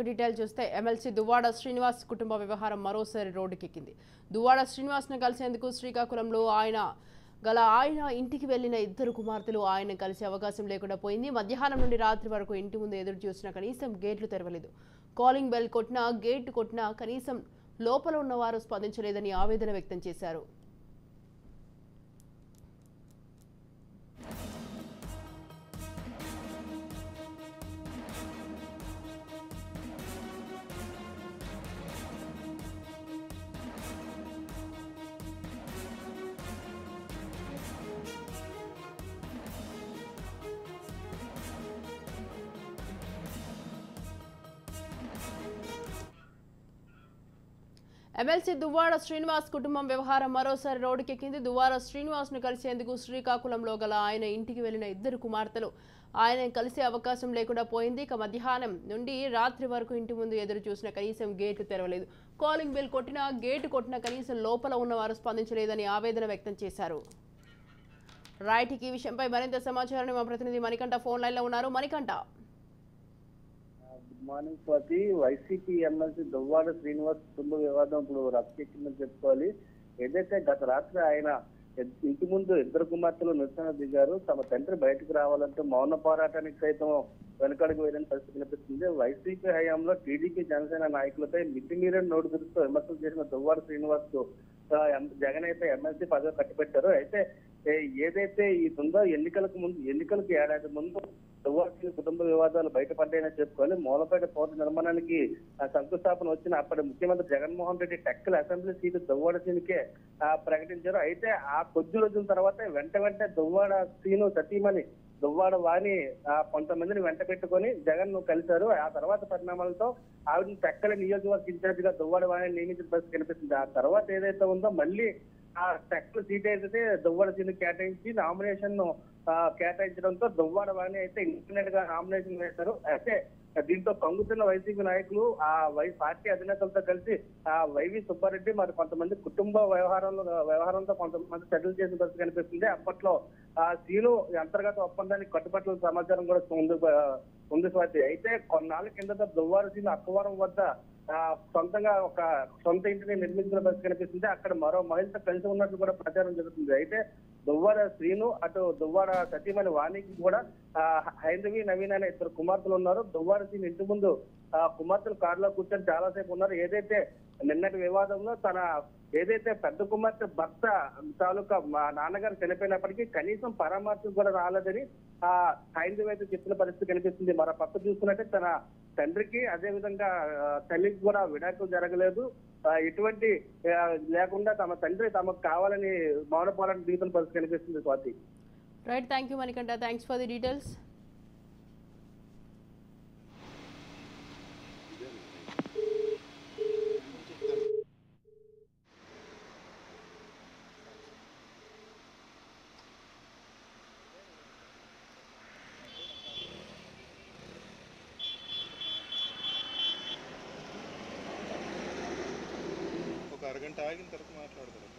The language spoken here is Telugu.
డీటెయిల్ చూస్తే ఎమ్మెల్సీ దువ్వాడ శ్రీనివాస్ కుటుంబ వ్యవహారం మరోసారి రోడ్డుకెక్కింది. దువ్వాడ శ్రీనివాస్ను కలిసేందుకు శ్రీకాకుళంలో ఆయన ఇంటికి వెళ్లిన ఇద్దరు కుమార్తెలు ఆయన కలిసే అవకాశం లేకుండా పోయింది. మధ్యాహ్నం నుండి రాత్రి వరకు ఇంటి ముందు ఎదురు చూసినా కనీసం గేట్లు తెరవలేదు. కాలింగ్ బెల్ కొట్టినా గేట్ కొట్టినా కనీసం లోపల ఉన్నవారు స్పందించలేదని ఆవేదన వ్యక్తం చేశారు. ఎమ్మెల్సీ దువ్వాడ శ్రీనివాస్ కుటుంబం వ్యవహారం మరోసారి రోడ్డుకెక్కింది. దువ్వాడ శ్రీనివాస్ను కలిసేందుకు శ్రీకాకుళంలో గల ఆయన ఇంటికి వెళ్లిన ఇద్దరు కుమార్తెలు ఆయన కలిసే అవకాశం లేకుండా పోయింది. ఇక మధ్యాహ్నం నుండి రాత్రి వరకు ఇంటి ముందు ఎదురు చూసిన కనీసం గేట్లు తెరవలేదు. కాలింగ్ బెల్ కొట్టినా గేటు కొట్టినా కనీసం లోపల ఉన్నవారు స్పందించలేదని ఆవేదన వ్యక్తం చేశారు. రైట్, ఈ విషయంపై మరింత సమాచారాన్ని మా ప్రతినిధి మణికంఠ ఫోన్ లైన్ లో ఉన్నారు. Manikanta, good morning Swathi. YCP MLC Duvvada Srinivas కుటుంబ వివాదం ఇప్పుడు రక్కెక్కిందని చెప్పుకోవాలి. ఏదైతే గత రాత్రి ఆయన ఇంటి ముందు ఇద్దరు కుమార్తెలు నిరసన దిగారు. తమ తండ్రి బయటకు రావాలంటే మౌన పోరాటానికి సైతం వెనకడుగు వేయని పరిస్థితి కనిపిస్తుంది. వైసీపీ హయాంలో టీడీపీ జనసేన నాయకులపై మితిమీరని నోటు దురుస్తూ విమర్శలు చేసిన దువ్వాడ శ్రీనివాస్ కు జగన్ అయితే ఎమ్మెల్సీ పదవి కట్టిపెట్టారు. అయితే ఏదైతే ఈ ఉందో ఎన్నికలకు ఏడాది ముందు దువ్వాడ కుటుంబ వివాదాలు బయటపడ్డాయని చెప్పుకోవాలి. మూలపేట పోర్టు నిర్మాణానికి శంకుస్థాపన వచ్చిన అప్పటి ముఖ్యమంత్రి జగన్మోహన్ రెడ్డి టెక్కల అసెంబ్లీ సీటు దువ్వాడ సీనుకే ప్రకటించారు. అయితే ఆ కొద్ది రోజుల తర్వాత వెంట దువ్వాడ సీను సతీమణి దువ్వాడ వాణి కొంతమందిని వెంట పెట్టుకొని జగన్ కలిశారు. ఆ తర్వాత పరిణామాలతో ఆవిడని టెక్కల నియోజకవర్గ ఇన్ఛార్జ్ గా దువ్వాడ వాణిని నియమించిన పరిస్థితి కనిపిస్తుంది. ఆ తర్వాత ఏదైతే ఉందో మళ్ళీ ఆ టెక్కల సీట్ అయితే దువ్వాడ సీను కేటాయించి నామినేషన్ కేటాయించడంతో దువ్వాడ వాణి అయితే ఇంటర్నెట్ గా నామినేషన్ వేశారు. అయితే దీంతో కంగుతున్న వైసీపీ నాయకులు పార్టీ అధినేతలతో కలిసి వైవి సుబ్బారెడ్డి మరి కొంతమంది కుటుంబ వ్యవహారంతో కొంతమంది సెటిల్ చేసిన పరిస్థితి కనిపిస్తుంది. అప్పట్లో సీను అంతర్గత ఒప్పందానికి కట్టుబట్ల సమాచారం కూడా ఉంది స్వాతి. అయితే కొన్నాళ్ళ కిందట దువ్వాడ సీను అక్కవరం వద్ద సొంతంగా ఒక సొంత ఇంటిని నిర్మించిన పరిస్థితి కనిపిస్తుంది. అక్కడ మరో మహిళతో కలిసి ఉన్నట్లు కూడా ప్రచారం జరుగుతుంది. అయితే దువ్వాడ శ్రీను అటు దువ్వాడ సతీమణి వాణికి కూడా హైందవి నవీన్ అనే ఇద్దరు కుమార్తెలు ఉన్నారు. దువ్వాడ శ్రీను ఇంటి ముందు కుమార్తెలు కారులో కూర్చొని చాలాసేపు ఉన్నారు. ఏదైతే నిన్నటి వివాదంలో ఏదైతే పెద్ద కుమార్తె భర్త తాలూకా మా నాన్నగారు చనిపోయినప్పటికీ కనీసం పరామర్శకు కూడా రాలేదని హైందవి అయితే చెప్పిన పరిస్థితి కనిపిస్తుంది. మరో పక్క చూసుకున్నట్టే తన తండ్రికి అదే విధంగా తల్లికి కూడా విడాకులు జరగలేదు. ఎటువంటి లేకుండా తమ తండ్రి తమకు కావాలని మౌన పోరాటం దిగుతున్న పరిస్థితి కనిపిస్తుంది Swathi. Right, thank you Manikanta. Thanks for the details. అరగంట ఆగిన తర్వాత మాట్లాడతారు.